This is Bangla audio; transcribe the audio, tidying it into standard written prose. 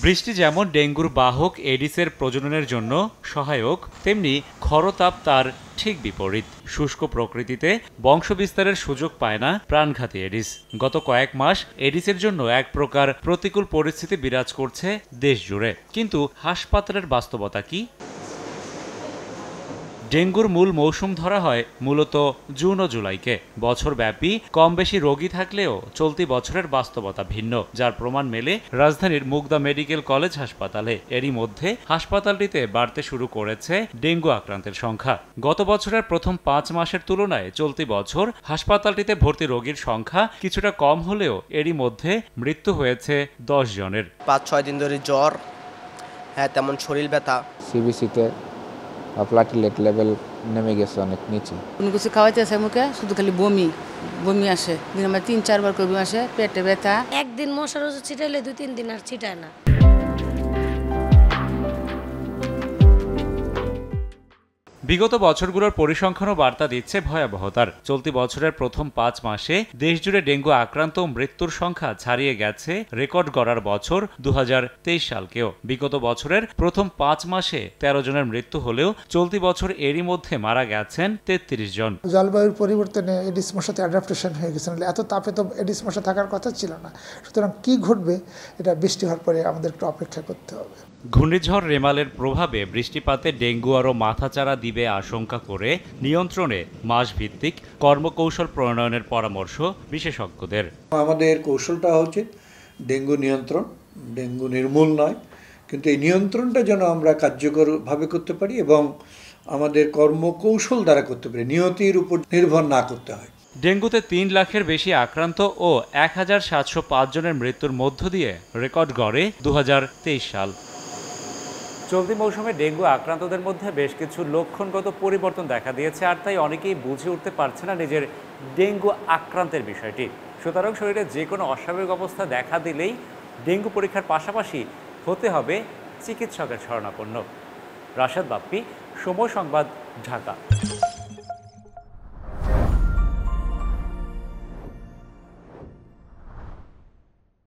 বৃষ্টি যেমন ডেঙ্গুর বাহক এডিসের প্রজননের জন্য সহায়ক, তেমনি খরতাপ তার ঠিক বিপরীত। শুষ্ক প্রকৃতিতে বংশবিস্তারের সুযোগ পায় না প্রাণঘাতী এডিস। গত কয়েক মাস এডিসের জন্য এক প্রকার প্রতিকূল পরিস্থিতি বিরাজ করছে দেশ জুড়ে। কিন্তু হাসপাতালের বাস্তবতা কি? ডেঙ্গুর মূল মৌসুম ধরা হয় মূলত জুন ও জুলাইকে। বছরব্যাপী কম বেশি রোগী থাকলেও চলতি বছরের বাস্তবতা ভিন্ন, যার প্রমাণ মেলে রাজধানীর মুগদা মেডিকেল কলেজ হাসপাতালে। এরই মধ্যে হাসপাতালটিতে বাড়তে শুরু করেছে ডেঙ্গু আক্রান্তের সংখ্যা। গত বছরের প্রথম 5 মাসের তুলনায় চলতি বছর হাসপাতালটিতে ভর্তি রোগীর সংখ্যা কিছুটা কম হলেও এরই মধ্যে মৃত্যু হয়েছে 10 জনের। 5-6 দিন ধরে জ্বর, তেমন শরীর ব্যথা। সিবিসিতে প্লাটিলেট লেভেল নেমে গেছে অনেক নিচে। কোনো কিছু খাওয়াইতে আছে মুখে, শুধু খালি বমি বমি আসে। দিনে 3-4 বার করে বমি আসে, পেটে ব্যথা। একদিন মশার ওষুধ ছিটাইলে 2-3 দিন আর ছিটায় না। বিগত বছরগুলোর পরিসংখ্যানও বার্তা দিচ্ছে ভয়াবহতার। চলতি বছরের প্রথম 5 মাসে দেশজুড়ে ডেঙ্গু আক্রান্ত ও মৃত্যুর সংখ্যা ছাড়িয়ে গেছে রেকর্ড গড়ার বছর 2023 সালকেও। বিগত বছরের প্রথম 5 মাসে 13 জনের মৃত্যু হলেও চলতি বছর এরই মধ্যে মারা গেছেন 33 জন। জলবায়ুর পরিবর্তনে এডিস মশাতে অ্যাডাপ্টেশন হয়ে গেছে, এত তাপে তো এডিস মশা থাকার কথা ছিল না। সুতরাং কি ঘটবে এটা বৃষ্টি হওয়ার পরে আমাদের একটু অপেক্ষা করতে হবে। ঘূর্ণিঝড় রেমালের প্রভাবে বৃষ্টিপাতে ডেঙ্গু আরও মাথাচাড়া দিবে আশঙ্কা করে নিয়ন্ত্রণে মাসভিত্তিক কর্মকৌশল প্রণয়নের পরামর্শ বিশেষজ্ঞদের। আমাদের কৌশলটা হচ্ছে ডেঙ্গু নিয়ন্ত্রণ, ডেঙ্গু নির্মূল নয়, কিন্তু এই নিয়ন্ত্রণটা যেন আমরা কার্যকরভাবে করতে পারি এবং আমাদের কর্মকৌশল দ্বারা করতে পারি, নিয়তির উপর নির্ভর না করতে হয়। ডেঙ্গুতে 3 লাখের বেশি আক্রান্ত ও 1705 জনের মৃত্যুর মধ্য দিয়ে রেকর্ড গড়ে 2023 সাল। চলতি মৌসুমে ডেঙ্গু আক্রান্তদের মধ্যে বেশ কিছু লক্ষণগত পরিবর্তন দেখা দিয়েছে, আর তাই অনেকেই বুঝে উঠতে পারছে না নিজের ডেঙ্গু আক্রান্তের বিষয়টি। সুতরাং শরীরে যে কোনো অস্বাভাবিক অবস্থা দেখা দিলেই ডেঙ্গু পরীক্ষার পাশাপাশি হতে হবে চিকিৎসকের শরণাপন্ন। রাশেদ বাপ্পি, সময় সংবাদ, ঢাকা।